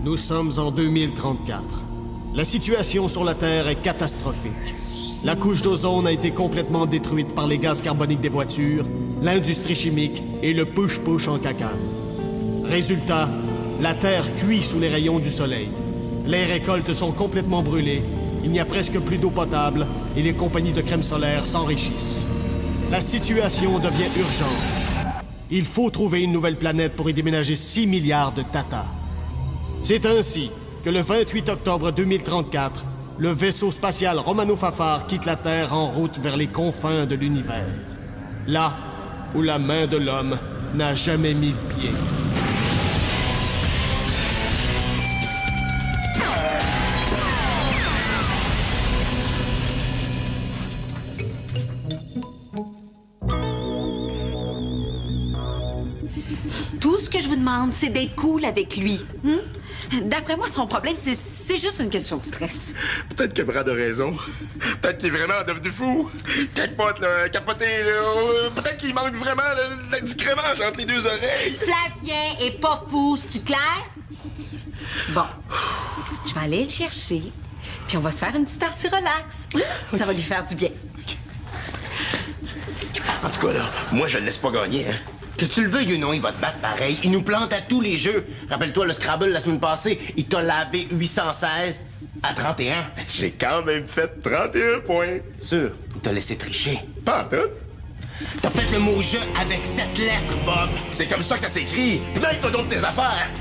Nous sommes en 2034. La situation sur la Terre est catastrophique. La couche d'ozone a été complètement détruite par les gaz carboniques des voitures, l'industrie chimique et le push-push en cacane. Résultat, la Terre cuit sous les rayons du soleil. Les récoltes sont complètement brûlées, il n'y a presque plus d'eau potable et les compagnies de crème solaire s'enrichissent. La situation devient urgente. Il faut trouver une nouvelle planète pour y déménager 6 milliards de Tata. C'est ainsi que le 28 octobre 2034, le vaisseau spatial Romano Fafar quitte la Terre en route vers les confins de l'univers. Là où la main de l'homme n'a jamais mis le pied. Tout ce que je vous demande, c'est d'être cool avec lui. D'après moi, son problème, c'est juste une question de stress. Peut-être que Brad a raison. Peut-être qu'il est vraiment devenu fou. Capote, là, capoté, là. Peut-être qu'il manque vraiment du crémage entre les deux oreilles. Flavien est pas fou, c'est-tu clair? Bon, je vais aller le chercher, puis on va se faire une petite partie relax. Ça va lui faire du bien. En tout cas, là, moi, je le laisse pas gagner, hein. Que tu le veuilles ou non, il va te battre pareil. Il nous plante à tous les jeux. Rappelle-toi le Scrabble la semaine passée. Il t'a lavé 816 à 31. J'ai quand même fait 31 points. Sûr, il t'a laissé tricher. Pas en tout. T'as fait le mot « jeu » avec 7 lettres, Bob. C'est comme ça que ça s'écrit. Plains-toi donc de tes affaires.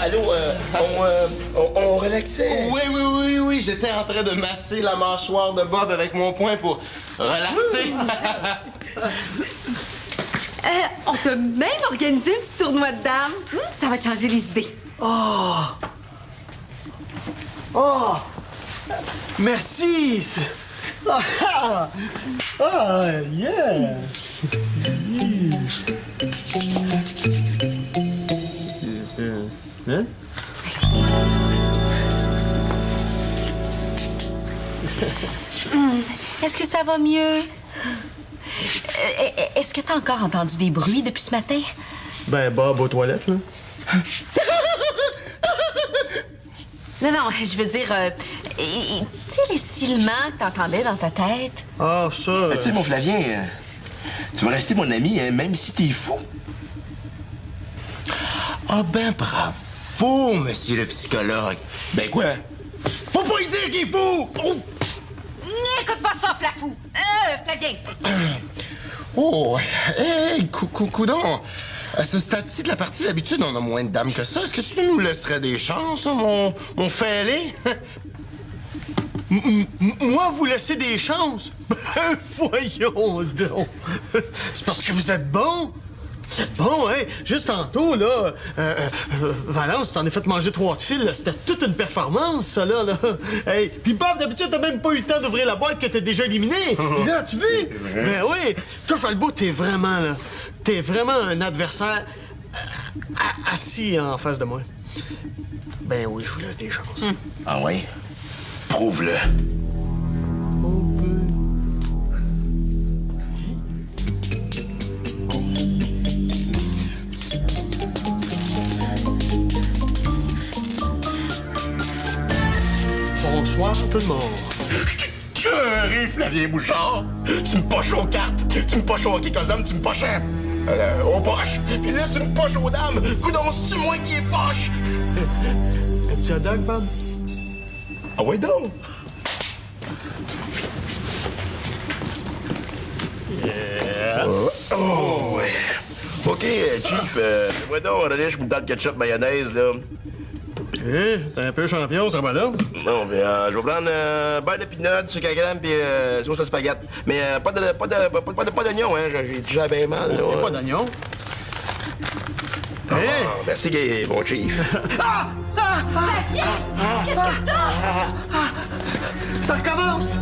Allô, on relaxait? Oui, j'étais en train de masser la mâchoire de Bob avec mon poing pour relaxer. On peut même organiser un petit tournoi de dames. Ça va te changer les idées. Oh! Merci! Yes! Hein? Est-ce que ça va mieux? Est-ce que t'as encore entendu des bruits depuis ce matin? Ben, Bob aux toilettes, là. Non, je veux dire, tu sais, les sifflements que t'entendais dans ta tête? Ah, ça... Tu sais, mon Flavien, tu vas rester mon ami, hein, même si t'es fou. Ah ben, bravo, monsieur le psychologue. Ben quoi? Faut pas lui dire qu'il est fou! Oh! N'écoute pas ça, Flafou! Flavien! Oh, hey, coudon. À ce stade-ci de la partie, d'habitude, on a moins de dames que ça. Est-ce que tu nous laisserais des chances, mon fêlé? Moi, vous laissez des chances? Ben, voyons donc! C'est parce que vous êtes bon? Vous êtes bon, hein? Juste tantôt, là, Valence, t'en as fait manger 3 de fil, là. C'était toute une performance, ça, là. Hey, puis Bob, d'habitude, t'as même pas eu le temps d'ouvrir la boîte que t'es déjà éliminé. Puis là, tu veux? Ben oui! Toi, Falbo, t'es vraiment, là... T'es vraiment un adversaire assis en face de moi. Ben oui, je vous laisse des chances. Ah ouais? Prouve-le. Bonsoir, tout le monde. Curé, Flavien Bouchard! Tu me poches aux cartes, tu me poches au hockey cosum, tu me poches aux poches. Puis là, tu me poches aux dames. Coudon, c'est-tu moi qui est poche? Un petit hot dog, Bob? Ah ouais donc? Yeah. Oh, ouais. OK, Chief, fais-moi donc un relish boudin de ketchup mayonnaise, là. T'es un peu champion, ça va là? Non, mais je vais prendre beurre de peanut, sucre à crème, puis sauce à spaghette. Mais pas d'oignon, hein, j'ai déjà bien mal, là. Pas d'oignon. Ah, merci, mon Chief. Flavien! Qu'est-ce que t'as? Ça recommence!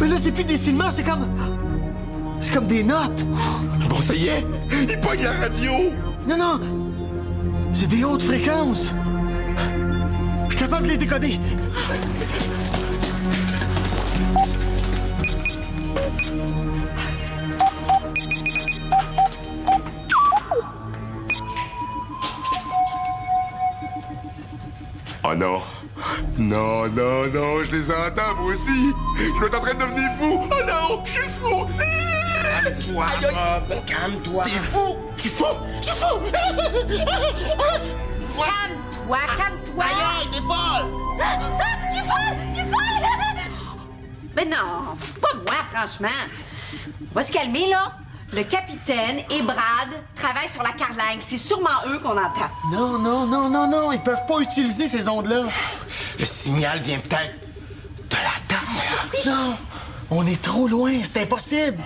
Mais là, c'est plus des sifflements, c'est comme... C'est comme des notes. Bon, ça y est, il pogne la radio. Non, C'est des hautes fréquences. Je suis capable de les décoder. Oh non. Non, non, non, je les entends, moi aussi. Je vais être en train de devenir fou. Oh non, je suis fou. Calme-toi, Bob, calme-toi. T'es fou. Je suis fou. Je suis fou. Calme-toi, calme-toi. Aïe, t'es folle! Je suis folle! Je suis folle! Mais non, pas moi, franchement. On va se calmer, là. Le capitaine et Brad travaillent sur la carlingue. C'est sûrement eux qu'on entend. Non, non, non, non, non. Ils peuvent pas utiliser ces ondes-là. Le signal vient peut-être de la Terre. Non, on est trop loin. C'est impossible.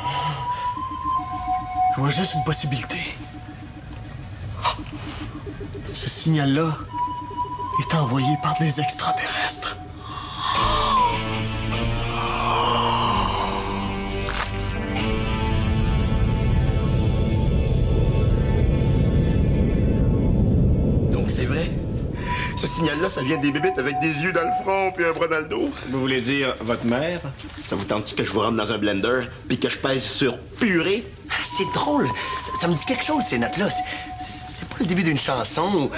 Je vois juste une possibilité. Ce signal-là est envoyé par des extraterrestres. Donc c'est vrai. Ce signal-là, ça vient des bébites avec des yeux dans le front puis un bras dans le dos. Vous voulez dire votre mère? Ça vous tente que je vous rentre dans un blender puis que je pèse sur purée? C'est drôle. Ça me dit quelque chose, ces notes-là. C'est pas le début d'une chanson ou...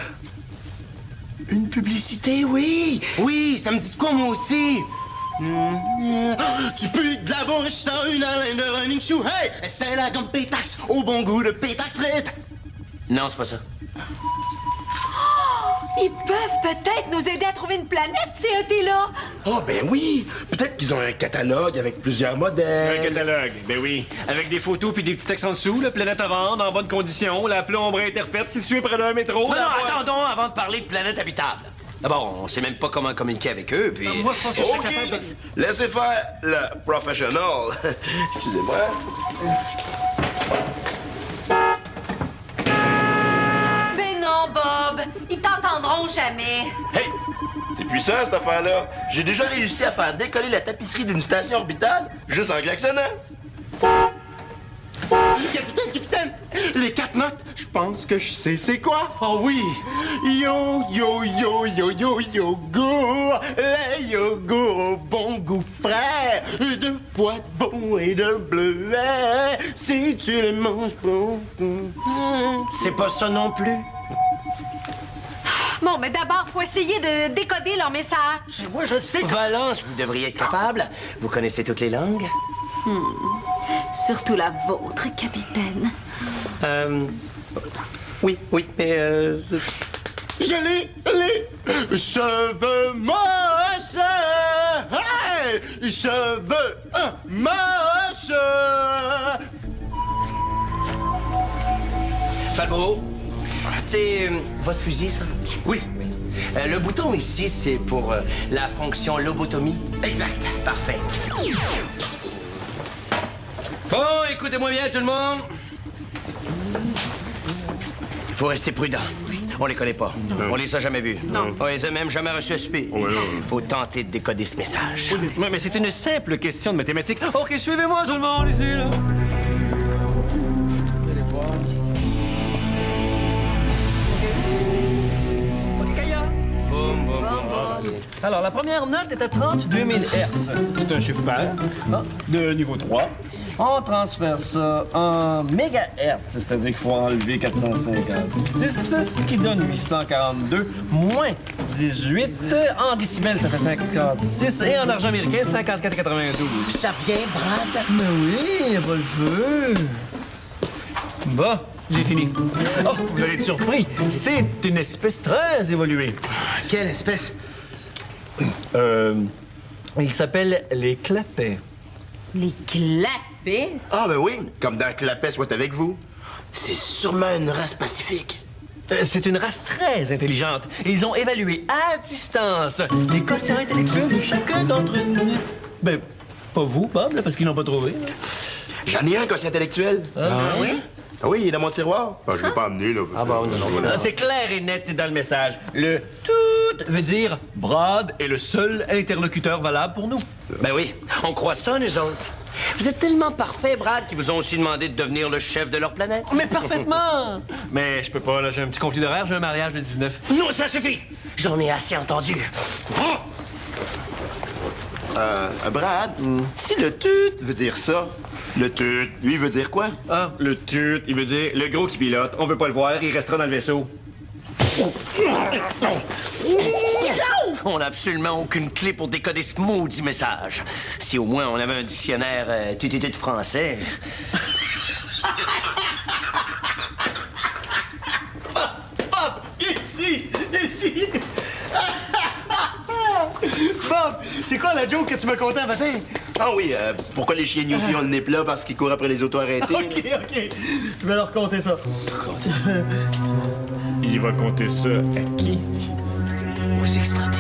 Une publicité, oui. Oui, ça me dit de quoi, moi aussi? Tu pues de la bouche dans une haleine de running shoe. Hey, c'est la gomme Pétax au bon goût de Pétax frites. Non, c'est pas ça. Ils peuvent peut-être nous aider à trouver une planète, ces ET-là. Ah, ben oui. Peut-être qu'ils ont un catalogue avec plusieurs Un modèles. catalogue, ben oui. Avec des photos puis des petits textes en dessous, la planète à vendre, en bonne condition, la plombe interfaite située près d'un métro. Non, la non, boîte- attendons avant de parler de planète habitable. D'abord, on sait même pas comment communiquer avec eux, puis... Moi, je pense que je serais OK. capable de... Laissez faire le professionnal. Excusez-moi. Ben non, Bob. Ils t'entendront jamais. Hey! C'est puissant, cette affaire-là. J'ai déjà réussi à faire décoller la tapisserie d'une station orbitale juste en klaxonnant. Capitaine, les 4 notes, je pense que je sais c'est quoi. Oh oui. Yo, yo, yo, yo, yo, yogourt. Les yogourts au bon goût frais. 2 fois de bon et de bleuet. Si tu les manges pas. C'est pas ça non plus. Bon, mais d'abord, faut essayer de décoder leur message. Moi, je le sais. Valence, vous devriez être capable. Vous connaissez toutes les langues? Surtout la vôtre, capitaine. Oui, mais Je les cheveux moches. Hey, cheveux moches. Falbo, c'est votre fusil, ça? Oui, Le bouton ici, c'est pour la fonction lobotomie. exact. Parfait. Bon, écoutez-moi bien, tout le monde. Il faut rester prudent. On les connaît pas. On les a jamais vus. On les a même jamais reçus à souper. Faut tenter de décoder ce message. Ouais, mais c'est une simple question de mathématiques. OK, suivez-moi, tout le monde, ici, là. OK, Kaya. Boum, boum, boum. Alors, la première note est à 32 000 Hertz. C'est un chiffre pair, de niveau 3. On transfère ça en mégahertz, c'est-à-dire qu'il faut enlever 456, ce qui donne 842, moins 18. En décibels, ça fait 56. Et en argent américain, 54,92. Ça vient, Brad? Mais oui, y a pas le feu. Bon, j'ai fini. Oh, vous allez être surpris. C'est une espèce très évoluée. Quelle espèce? Il s'appelle les clapets. Les clapets? Ah, ben oui. Comme dans Clapet soit avec vous. C'est sûrement une race pacifique. C'est une race très intelligente. Ils ont évalué à distance les quotients intellectuels de chacun d'entre nous. Ben, pas vous, Bob, là, parce qu'ils n'ont pas trouvé. Là. J'en ai un quotient intellectuel. Oui? Ah oui, il est dans mon tiroir. Enfin, je l'ai pas amené, là. Ah bon, non. C'est clair et net dans le message. Le tout veut dire Brad est le seul interlocuteur valable pour nous. Ben oui, on croit ça, nous autres. Vous êtes tellement parfait, Brad, qu'ils vous ont aussi demandé de devenir le chef de leur planète. Mais parfaitement! Mais je peux pas, là, j'ai un petit conflit d'horaire, j'ai un mariage de 19. Non, ça suffit! J'en ai assez entendu. Brad, si le tut veut dire ça, le tut, lui, veut dire quoi? Ah, le tut, il veut dire le gros qui pilote. On veut pas le voir, il restera dans le vaisseau. On n'a absolument aucune clé pour décoder ce maudit message. Si au moins on avait un dictionnaire de français. Bob, ici! Ici! Bob, c'est quoi la joke que tu m'as contée un matin? Ah oui, pourquoi les chiens Newfie ont le nez plat parce qu'ils courent après les autos arrêtés? OK. Je vais leur conter ça. Il va compter ça à qui? Aux extraterrestres.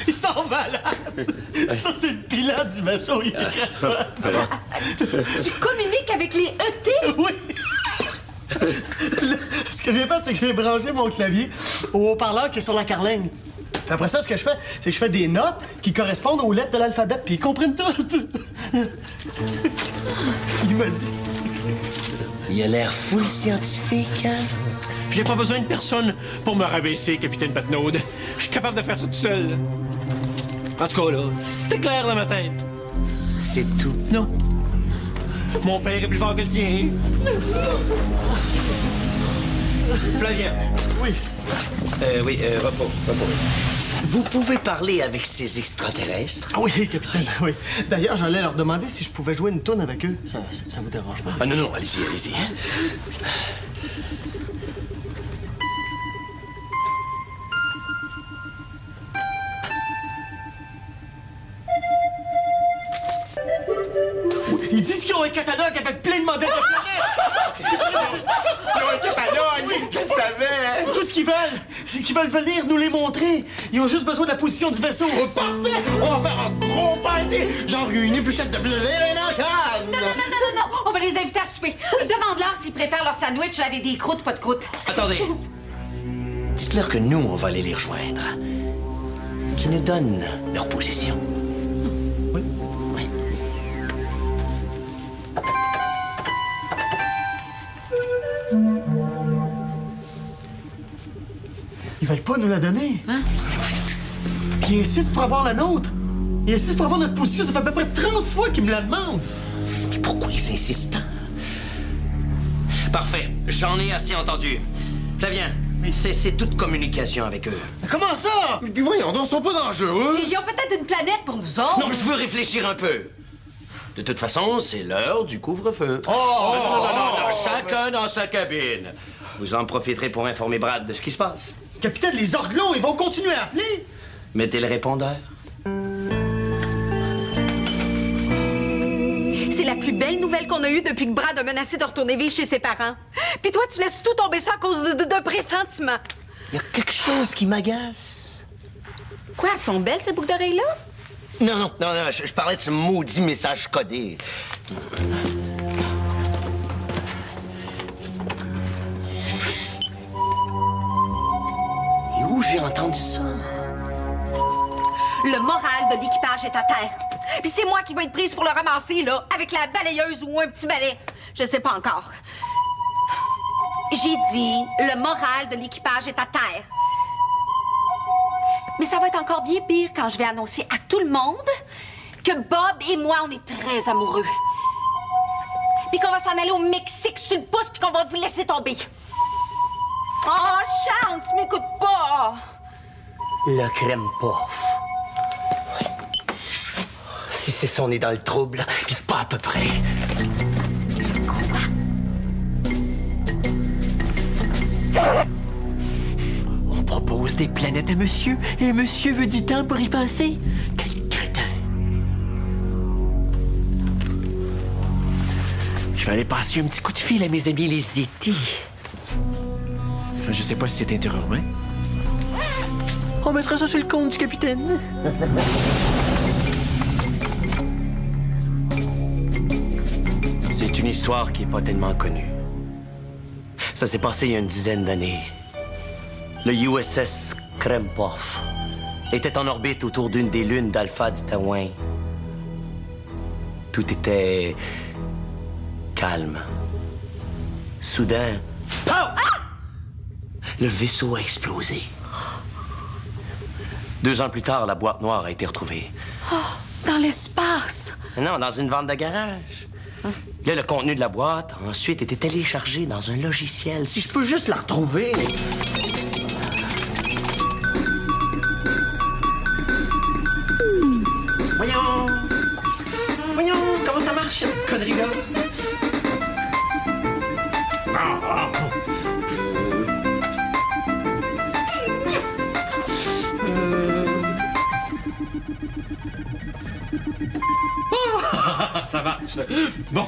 Ils sont malades! Ça, c'est le pilote du vaisseau, il est capable. Tu communiques avec les ET? Oui! Ce que j'ai fait, c'est que j'ai branché mon clavier au haut-parleur qui est sur la carlingue. Puis après ça, ce que je fais, c'est que je fais des notes qui correspondent aux lettres de l'alphabet, puis ils comprennent tout. Il m'a dit. Il a l'air full scientifique, hein? J'ai pas besoin de personne pour me rabaisser, capitaine Patnaud. Je suis capable de faire ça tout seul. En tout cas, là, c'était clair dans ma tête. C'est tout. Non. Mon père est plus fort que le tien. Flavien. Oui. Oui, repos. Vous pouvez parler avec ces extraterrestres? Ah oui, capitaine, oui. D'ailleurs, j'allais leur demander si je pouvais jouer une tourne avec eux. Ça vous dérange pas? Ah non, allez-y. Ils disent qu'ils ont un catalogue avec plein de modèles de planètes. Ils ont un catalogue! Je le savais! Tout ce qu'ils veulent, c'est qu'ils veulent venir nous les montrer. Ils ont juste besoin de la position du vaisseau. Oh, parfait! On va faire un gros party! Genre une épluchette de blé dans la canne! Non, on va les inviter à souper. Demande-leur s'ils préfèrent leur sandwich avec des croûtes, pas de croûtes. Attendez. Dites-leur que nous, on va aller les rejoindre. Qu'ils nous donnent leur position. Oui. Ils veulent pas nous la donner. Hein? Puis ils insistent pour avoir la nôtre. Ils insistent pour avoir notre position. Ça fait à peu près 30 fois qu'ils me la demandent. Mais pourquoi ils insistent tant? Parfait. J'en ai assez entendu. Flavien, cessez toute communication avec eux. Mais comment ça? Mais voyons, donc, ils sont pas dangereux! Ils ont peut-être une planète pour nous autres. Non, je veux réfléchir un peu. De toute façon, c'est l'heure du couvre-feu. Oh! Chacun dans sa cabine. Vous en profiterez pour informer Brad de ce qui se passe. Capitaine, les orglots, ils vont continuer à appeler. Mettez le répondeur. C'est la plus belle nouvelle qu'on a eue depuis que Brad a menacé de retourner vivre chez ses parents. Puis toi, tu laisses tout tomber ça à cause de pressentiments. Il y a quelque chose qui m'agace. Quoi, elles sont belles, ces boucles d'oreilles-là? Non, je parlais de ce maudit message codé. Et où j'ai entendu ça? Le moral de l'équipage est à terre. Puis c'est moi qui vais être prise pour le ramasser, là, avec la balayeuse ou un petit balai. Je sais pas encore. J'ai dit, le moral de l'équipage est à terre. Mais ça va être encore bien pire quand je vais annoncer à tout le monde que Bob et moi, on est très amoureux. Puis qu'on va s'en aller au Mexique sur le pouce, puis qu'on va vous laisser tomber. Oh, Charles, tu m'écoutes pas! Le crème puff. Si c'est son nez dans le trouble, pas à peu près. On propose des planètes à monsieur, et monsieur veut du temps pour y passer. Quel crétin. Je vais aller passer un petit coup de fil à mes amis les E.T. Je sais pas si c'est interurbain. On mettra ça sur le compte du capitaine. C'est une histoire qui est pas tellement connue. Ça s'est passé il y a une dizaine d'années. Le USS Krempov était en orbite autour d'une des lunes d'Alpha du Taouin. Tout était calme. Soudain, le vaisseau a explosé. 2 ans plus tard, la boîte noire a été retrouvée. Dans l'espace. Non, dans une vente de garage. Là, le contenu de la boîte a ensuite été téléchargé dans un logiciel. Si je peux juste la retrouver. Voyons, comment ça marche, cette connerie-là? Ça marche. Bon,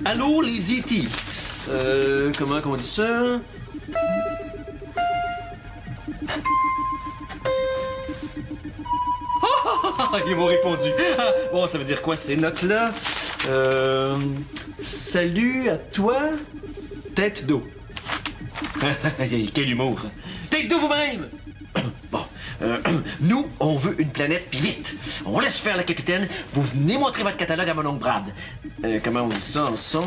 allô, les E.T. Comment on dit ça? Ils m'ont répondu. Bon, ça veut dire quoi, ces notes-là? Salut à toi, tête d'eau. Quel humour. Tête d'eau vous-même! Bon, nous, on veut une planète, puis vite. On laisse faire la capitaine. Vous venez montrer votre catalogue à mon oncle Brad. Comment on dit ça en son?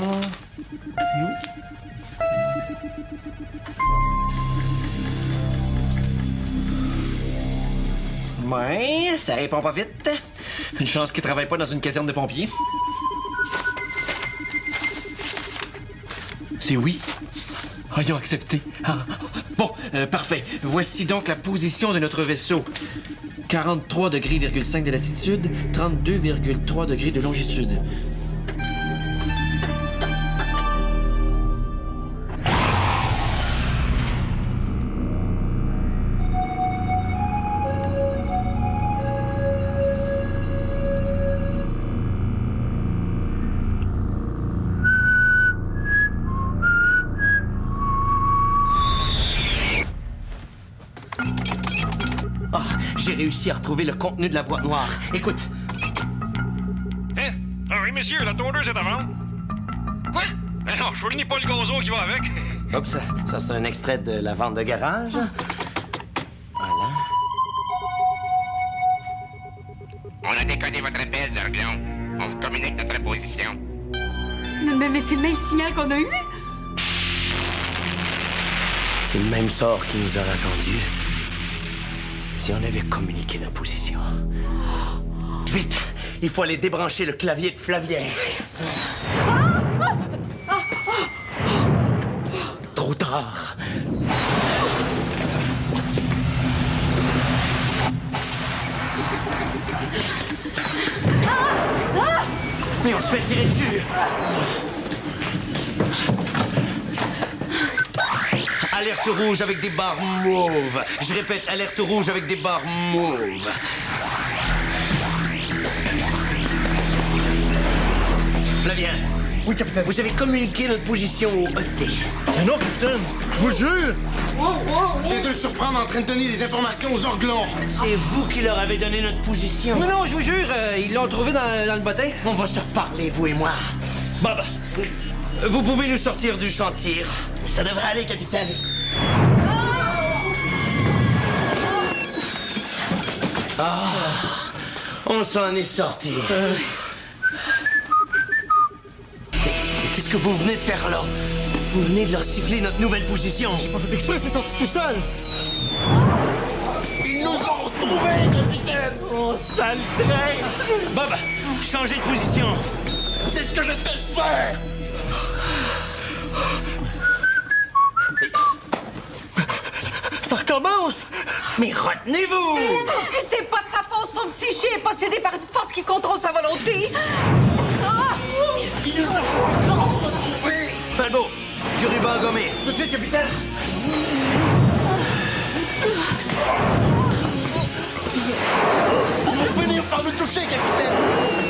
Ouais, ça répond pas vite. Une chance qu'il travaille pas dans une caserne de pompiers. C'est oui. Ah, ils ont accepté. Ah. Bon, parfait. Voici donc la position de notre vaisseau. 43,5 degrés de latitude, 32,3 degrés de longitude. J'ai réussi à retrouver le contenu de la boîte noire. Écoute. Hein? Ah oui, messieurs, la tondeuse est à vendre. Quoi? Eh non, je fournis pas le gazon qui va avec. Hop, ça c'est un extrait de la vente de garage. Voilà. On a décodé votre appel, Zerglon. On vous communique notre position. Mais c'est le même signal qu'on a eu? C'est le même sort qui nous aurait attendu si on avait communiqué notre position. Vite! Il faut aller débrancher le clavier de Flavien. Trop tard. Mais on se fait tirer dessus. Alerte rouge avec des barres mauves. Je répète, alerte rouge avec des barres mauves. Flavien. Oui, capitaine. Vous avez communiqué notre position au ET. Mais non, capitaine. Je vous jure. J'ai dû le surprendre en train de donner des informations aux orglons. C'est vous qui leur avez donné notre position. Non, je vous jure, ils l'ont trouvé dans le bottin. On va se reparler, vous et moi. Bob, vous pouvez nous sortir du chantier. Ça devrait aller, capitaine. Ah, on s'en est sorti. Qu'est-ce que vous venez de faire, là? Vous venez de leur siffler notre nouvelle position. J'ai pas fait exprès, c'est sorti tout seul. Ils nous ont retrouvés, capitaine. Oh, sale train! Bob, changez de position. C'est ce que j'essaie de faire. Ça recommence. Mais retenez-vous! Et c'est pas de sa faute, son psyché est possédé par une force qui contrôle sa volonté. Ils nous ont encore retrouvés. Falbo, du ruban gommé. Tout de suite, capitaine. Ils vont finir par nous toucher, capitaine.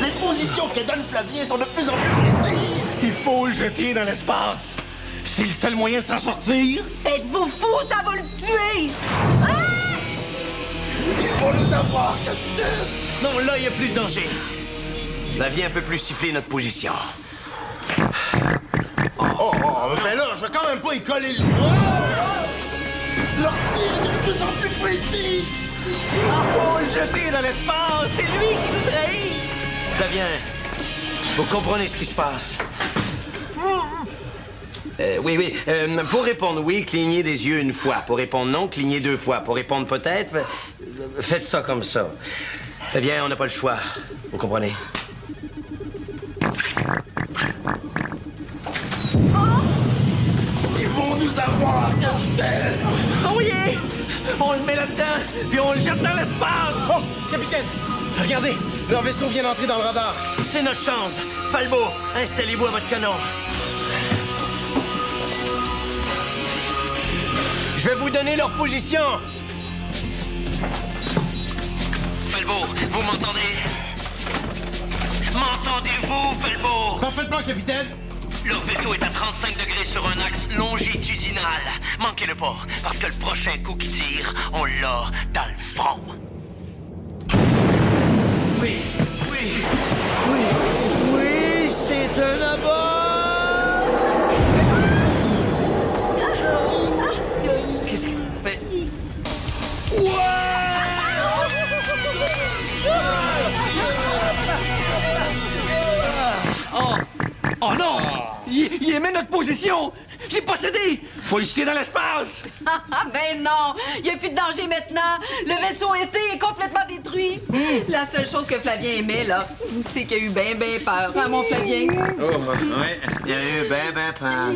Les positions que donne Flavien sont de plus en plus précises. Il faut le jeter dans l'espace. C'est le seul moyen de s'en sortir. Êtes-vous fou, ça va le tuer! Ils vont nous avoir, capitaine! Non, là, il n'y a plus de danger. Viens un peu plus siffler notre position. Oh, mais là, je vais quand même pas y coller le bois! Leur tir est de plus en plus précis! Oh, jeté dans l'espace! C'est lui qui nous trahit! Flavien, vous comprenez ce qui se passe? Oui. Pour répondre oui, clignez des yeux une fois. Pour répondre non, clignez 2 fois. Pour répondre peut-être, faites ça comme ça. Flavien, on n'a pas le choix. Vous comprenez? Ils vont nous avoir, capitaine! Oh oui! On le met là-dedans, puis on le jette dans l'espace! Oh, capitaine! Regardez, leur vaisseau vient d'entrer dans le radar. C'est notre chance. Falbo, installez-vous à votre canon. Je vais vous donner leur position. Falbo, vous m'entendez? M'entendez-vous, Falbo? Parfaitement, capitaine. Leur vaisseau est à 35 degrés sur un axe longitudinal. Manquez-le pas, parce que le prochain coup qui tire, on l'a dans le front. Oui, c'est un abord! Qu'est-ce que... Mais... Oh non! Il aimait notre position! J'ai pas cédé! Faut le jeter dans l'espace! Ben non! Il n'y a plus de danger maintenant! Le vaisseau est complètement détruit! La seule chose que Flavien aimait, là, c'est qu'il a eu ben peur. Hein, mon Flavien? Oh, ouais, il y a eu ben peur.